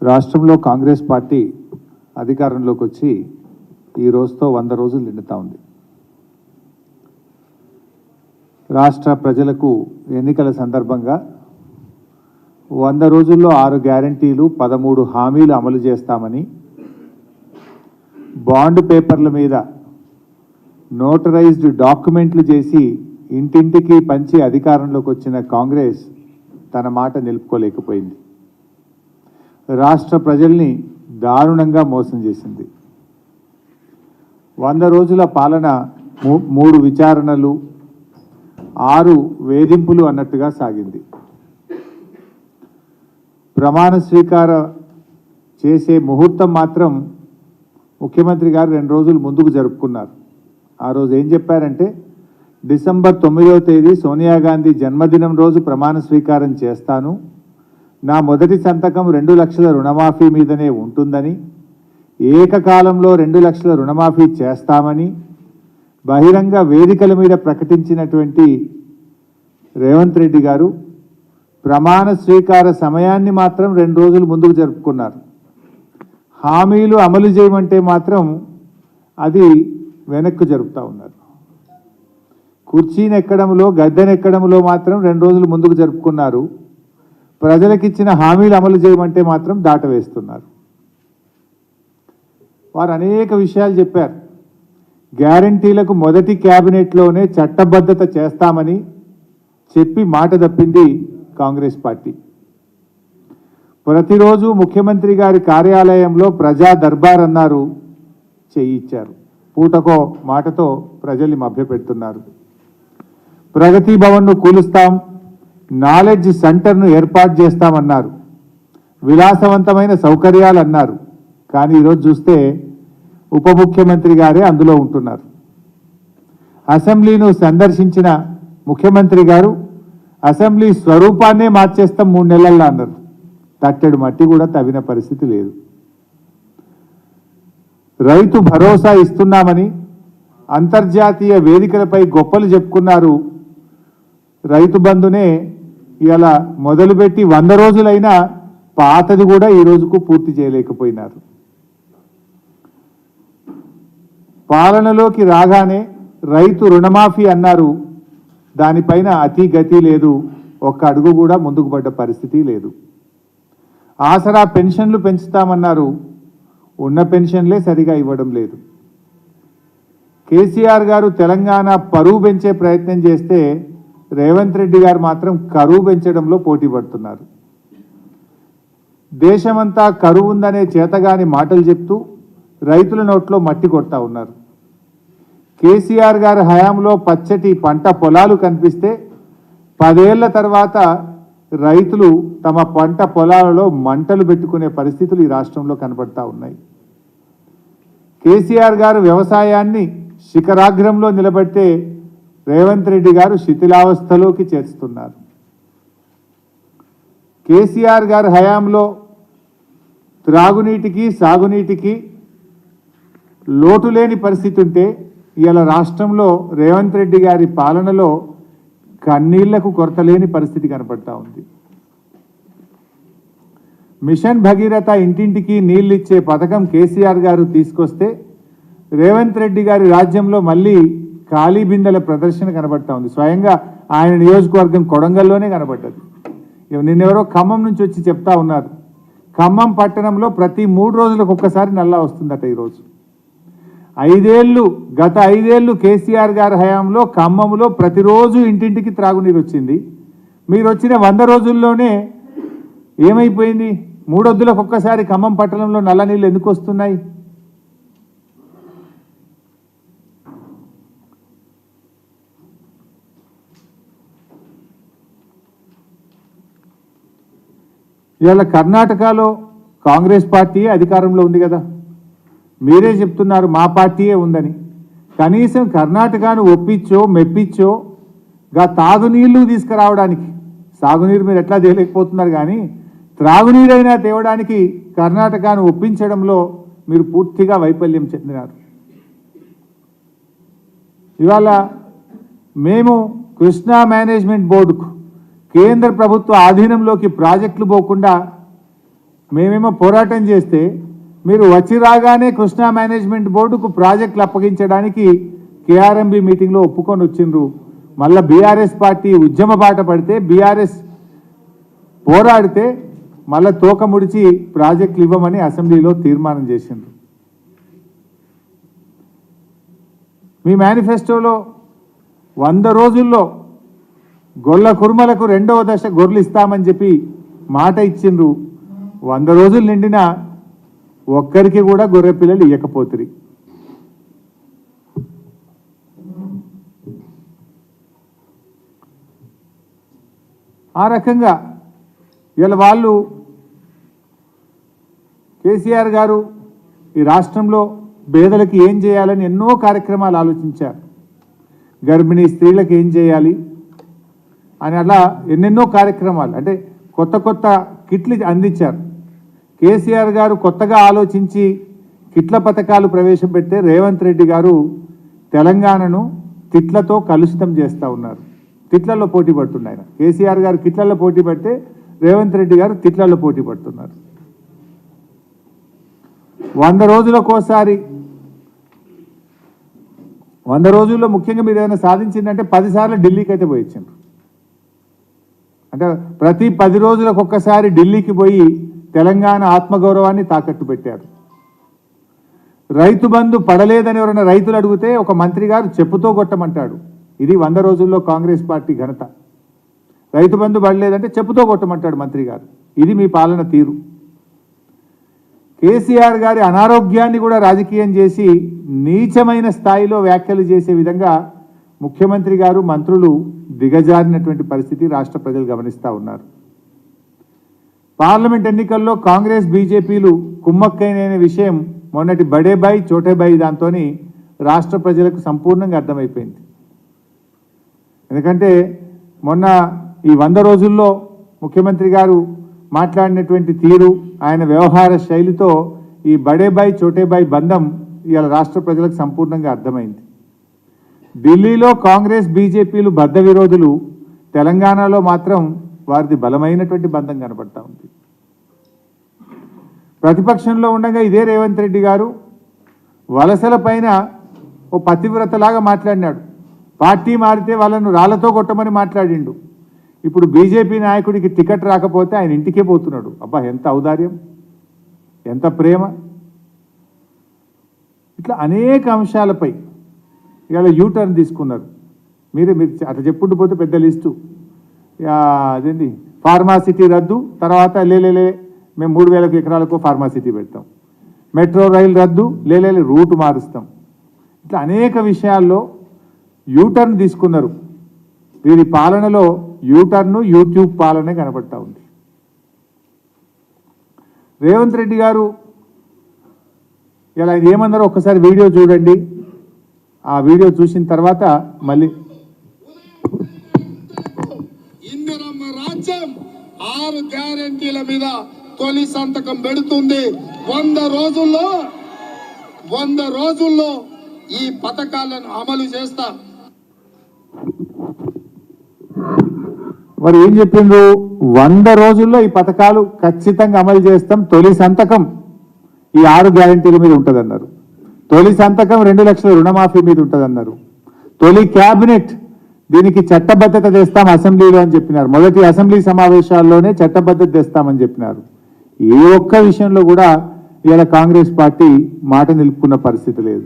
రాష్ట్రంలో కాంగ్రెస్ పార్టీ అధికారంలోకి వచ్చి ఈ రోజుతో 100 రోజులు నిండుతా ఉంది. రాష్ట్ర ప్రజలకు ఎన్నికల సందర్భంగా 100 రోజుల్లో 6 గ్యారంటీలు 13 హామీలు అమలు చేస్తామని బాండ్ పేపర్ల మీద నోటరైజ్డ్ డాక్యుమెంట్లు చేసి ఇంటింటికి పంచి అధికారంలోకి వచ్చిన కాంగ్రెస్ తన మాట నిలుపుకోలేకపోయింది. రాష్ట్ర ప్రజల్ని దారుణంగా మోసం చేసింది. 100 రోజుల పాలన 3 విచారణలు 6 వేధింపులు అన్నట్టుగా సాగింది. ప్రమాణ స్వీకార చేసే ముహూర్తం మాత్రం ముఖ్యమంత్రి గారు 2 రోజులు ముందుకు జరుపుకున్నారు. ఆ రోజు ఏం చెప్పారంటే డిసెంబర్ 9వ తేదీ సోనియా గాంధీ జన్మదినం రోజు ప్రమాణ స్వీకారం చేస్తాను, నా మొదటి సంతకం 2 లక్షల రుణమాఫీ మీదనే ఉంటుందని, ఏకకాలంలో 2 లక్షల రుణమాఫీ చేస్తామని బహిరంగ వేదికల మీద ప్రకటించినటువంటి రేవంత్ రెడ్డి గారు ప్రమాణ స్వీకార సమయాన్ని మాత్రం 2 రోజులు ముందుకు జరుపుకున్నారు. హామీలు అమలు చేయమంటే మాత్రం అది వెనక్కు జరుపుతూ ఉన్నారు. కుర్చీనెక్కడంలో గద్దెనెక్కడంలో మాత్రం 2 రోజులు ముందుకు జరుపుకున్నారు. ప్రజలకిచ్చిన హామీలు అమలు చేయమంటే మాత్రం దాటవేస్తున్నారు. వారు అనేక విషయాలు చెప్పారు. గ్యారంటీలకు మొదటి క్యాబినెట్లోనే చట్టబద్ధత చేస్తామని చెప్పి మాట తప్పింది కాంగ్రెస్ పార్టీ. ప్రతిరోజు ముఖ్యమంత్రి గారి కార్యాలయంలో ప్రజా దర్బార్ అన్నారు, చేయించారు. పూటకో మాటతో ప్రజల్ని మభ్యపెడుతున్నారు. ప్రగతి భవన్ను కూలుస్తాం, నాలెడ్జ్ సెంటర్ను ఏర్పాటు చేస్తామన్నారు, విలాసవంతమైన సౌకర్యాలు అన్నారు. కానీ ఈరోజు చూస్తే ఉప ముఖ్యమంత్రి గారే అందులో ఉంటున్నారు. అసెంబ్లీను సందర్శించిన ముఖ్యమంత్రి గారు అసెంబ్లీ స్వరూపాన్నే మార్చేస్తాం 3 నెలల్లో అన్నారు. తట్టెడు మట్టి కూడా తవ్విన పరిస్థితి లేదు. రైతు భరోసా ఇస్తున్నామని అంతర్జాతీయ వేదికలపై గొప్పలు చెప్పుకున్నారు. రైతు బంధునే ఇలా మొదలుపెట్టి 100 రోజులైనా పాతది కూడా ఈ రోజుకు పూర్తి చేయలేకపోయినారు. పాలనలోకి రాగానే రైతు రుణమాఫీ అన్నారు, దానిపైన అతి గతి లేదు, ఒక్క అడుగు కూడా ముందుకు పడ్డ పరిస్థితి లేదు. ఆసరా పెన్షన్లు పెంచుతామన్నారు, ఉన్న పెన్షన్లే సరిగా ఇవ్వడం లేదు. కేసీఆర్ గారు తెలంగాణ పరువు పెంచే ప్రయత్నం చేస్తే రేవంత్ రెడ్డి గారు మాత్రం కరువు పెంచడంలో పోటీ పడుతున్నారు. దేశమంతా కరువు ఉందనే చేతగాని మాటలు చెప్తూ రైతుల నోట్లో మట్టి కొడతా ఉన్నారు. కేసీఆర్ గారి హయాంలో పచ్చటి పంట పొలాలు కనిపిస్తే 10 ఏళ్ల తర్వాత రైతులు తమ పంట పొలాలలో మంటలు పెట్టుకునే పరిస్థితులు ఈ రాష్ట్రంలో కనబడతా ఉన్నాయి. కేసీఆర్ గారు వ్యవసాయాన్ని శిఖరాగ్రంలో నిలబెట్టే రేవంత్ రెడ్డి గారు శిథిలావస్థలోకి చేర్చుతున్నారు. కేసీఆర్ గారి హయాంలో త్రాగునీటికి సాగునీటికి లోటు లేని పరిస్థితి ఉంటే ఇవాళ రాష్ట్రంలో రేవంత్ రెడ్డి గారి పాలనలో కన్నీళ్లకు కొరత లేని పరిస్థితి కనపడతా ఉంది. మిషన్ భగీరథ ఇంటింటికి నీళ్ళిచ్చే పథకం కేసీఆర్ గారు తీసుకొస్తే రేవంత్ రెడ్డి గారి రాజ్యంలో మళ్ళీ ఖాళీ బిందెల ప్రదర్శన కనబడతా ఉంది. స్వయంగా ఆయన నియోజకవర్గం కొడంగల్లోనే కనబడ్డది. నిన్నెవరో ఖమ్మం నుంచి వచ్చి చెప్తా ఉన్నారు, ఖమ్మం పట్టణంలో ప్రతి 3 రోజులకు ఒక్కసారి నల్లా వస్తుందట. ఈరోజు గత 5 ఏళ్ళు కేసీఆర్ గారి హయాంలో ఖమ్మంలో ప్రతిరోజు ఇంటింటికి త్రాగునీరు వచ్చింది. మీరు వచ్చిన 100 రోజుల్లోనే ఏమైపోయింది? 3 వద్దులకు ఒక్కసారి ఖమ్మం పట్టణంలో నల్ల నీళ్ళు ఎందుకు వస్తున్నాయి? ఇవాళ కర్ణాటకలో కాంగ్రెస్ పార్టీయే అధికారంలో ఉంది కదా, మీరే చెప్తున్నారు మా పార్టీయే ఉందని. కనీసం కర్ణాటకను ఒప్పించో మెప్పించో తాగునీళ్లు తీసుకురావడానికి, సాగునీరు మీరు ఎట్లా తేలేకపోతున్నారు కానీ త్రాగునీరైనా తేవడానికి కర్ణాటకను ఒప్పించడంలో మీరు పూర్తిగా వైఫల్యం చెందినారు. ఇవాళ మేము కృష్ణా మేనేజ్మెంట్ బోర్డుకు కేంద్ర ప్రభుత్వ ఆధీనంలోకి ప్రాజెక్టులు పోకుండా మేమేమో పోరాటం చేస్తే మీరు వచ్చి రాగానే కృష్ణా మేనేజ్మెంట్ బోర్డుకు ప్రాజెక్టులు అప్పగించడానికి కేఆర్ఎంబి మీటింగ్లో ఒప్పుకొని వచ్చిండ్రు. మళ్ళీ బీఆర్ఎస్ పార్టీ ఉద్యమ బాట పడితే బీఆర్ఎస్ పోరాడితే మళ్ళీ తోక ముడిచి ప్రాజెక్టులు ఇవ్వమని అసెంబ్లీలో తీర్మానం చేసిండ్రు. మీ మేనిఫెస్టోలో 100 రోజుల్లో గొల్ల కుర్మలకు 2వ దశ గొర్రెలు ఇస్తామని చెప్పి మాట ఇచ్చిండ్రు. 100 రోజులు నిండినా ఒక్కరికి కూడా గొర్రె పిల్లలు ఇవ్వకపోతురి. ఆ రకంగా ఇలా వాళ్ళు కేసీఆర్ గారు ఈ రాష్ట్రంలో పేదలకు ఏం చేయాలని ఎన్నో కార్యక్రమాలు ఆలోచించారు. గర్భిణీ స్త్రీలకు ఏం చేయాలి అని అలా ఎన్నెన్నో కార్యక్రమాలు, అంటే కొత్త కొత్త కిట్లు అందించారు. కేసీఆర్ గారు కొత్తగా ఆలోచించి కిట్ల పథకాలు ప్రవేశపెడితే రేవంత్ రెడ్డి గారు తెలంగాణను తిట్లతో కలుషితం చేస్తూ ఉన్నారు. తిట్లలో పోటీ పడుతున్నాయి. కేసీఆర్ గారు కిట్లలో పోటీ పడితే రేవంత్ రెడ్డి గారు తిట్లలో పోటీ పడుతున్నారు. 100 రోజులకోసారి 100 రోజుల్లో ముఖ్యంగా మీరు ఏదైనా సాధించిందంటే 10 సార్లు ఢిల్లీకి అయితే పోయించారు. అంటే ప్రతి 10 రోజులకు ఒక్కసారి ఢిల్లీకి పోయి తెలంగాణ ఆత్మగౌరవాన్ని తాకట్టు పెట్టారు. రైతు బంధు పడలేదని ఎవరైనా రైతులు అడిగితే ఒక మంత్రి గారు చెప్పుతో కొట్టమంటాడు. ఇది 100 రోజుల్లో కాంగ్రెస్ పార్టీ ఘనత. రైతు బంధు పడలేదంటే చెప్పుతో కొట్టమంటాడు మంత్రి గారు. ఇది మీ పాలన తీరు. కేసీఆర్ గారి అనారోగ్యాన్ని కూడా రాజకీయం చేసి నీచమైన స్థాయిలో వ్యాఖ్యలు చేసే విధంగా ముఖ్యమంత్రి గారు మంత్రులు దిగజారినటువంటి పరిస్థితి రాష్ట్ర ప్రజలు గమనిస్తూ ఉన్నారు. పార్లమెంట్ ఎన్నికల్లో కాంగ్రెస్ బీజేపీలు కుమ్మక్కైన విషయం మొన్నటి బడేబాయి చోటేబాయి దాంతో రాష్ట్ర ప్రజలకు సంపూర్ణంగా అర్థమైపోయింది. ఎందుకంటే మొన్న ఈ 100 రోజుల్లో ముఖ్యమంత్రి గారు మాట్లాడినటువంటి తీరు, ఆయన వ్యవహార శైలితో ఈ బడేబాయి చోటేబాయి బంధం ఇవాళ రాష్ట్ర ప్రజలకు సంపూర్ణంగా అర్థమైంది. ఢిల్లీలో కాంగ్రెస్ బీజేపీలు బద్ధ విరోధులు, తెలంగాణలో మాత్రం వారిది బలమైనటువంటి బంధం కనబడతా ఉంది. ప్రతిపక్షంలో ఉండగా ఇదే రేవంత్ రెడ్డి గారు వలసల పైన ఓ పతివ్రతలాగా మాట్లాడినాడు. పార్టీ మారితే వాళ్ళను రాళ్లతో కొట్టమని మాట్లాడిండు. ఇప్పుడు బీజేపీ నాయకుడికి టికెట్ రాకపోతే ఆయన ఇంటికే పోతున్నాడు. అబ్బా, ఎంత ఔదార్యం, ఎంత ప్రేమ! ఇట్లా అనేక అంశాలపై ఇవాళ యూటర్న్ తీసుకున్నారు. మీరు అట్లా చెప్పుకుంటూ పోతే పెద్ద లిస్టు. అదేంటి ఫార్మాసిటీ రద్దు, తర్వాత లేలే మేము 3000 ఎకరాలకు ఫార్మాసిటీ పెడతాం, మెట్రో రైలు రద్దు, లేలే రూట్ మారుస్తాం. ఇట్లా అనేక విషయాల్లో యూటర్న్ తీసుకున్నారు. వీరి పాలనలో యూటర్ను యూట్యూబ్ పాలనే కనబడతా ఉంది. రేవంత్ రెడ్డి గారు ఇలా ఏమన్నారో ఒక్కసారి వీడియో చూడండి. ఆ వీడియో చూసిన తర్వాత మళ్ళీ ఇందిరమ్మ రాజ్యం 6 గ్యారెంటీల మీద తొలి సంతకం పెడుతుంది. 100 రోజుల్లో ఈ పథకాలను అమలు చేస్తా. మరి ఏం చెప్పిండ్రు? 100 రోజుల్లో ఈ పథకాలు ఖచ్చితంగా అమలు చేస్తాం. తొలి సంతకం ఈ 6 గ్యారెంటీల మీద ఉంటుందన్నారు. తొలి సంతకం 2 లక్షల రుణమాఫీ మీద ఉంటుందన్నారు. తొలి క్యాబినెట్ దీనికి చట్టబద్ధత తెస్తాం అసెంబ్లీలో అని చెప్పినారు. మొదటి అసెంబ్లీ సమావేశాల్లోనే చట్టబద్ధత తెస్తామని చెప్పినారు. ఏ ఒక్క విషయంలో కూడా ఇలా కాంగ్రెస్ పార్టీ మాట నిలుపుకున్న పరిస్థితి లేదు.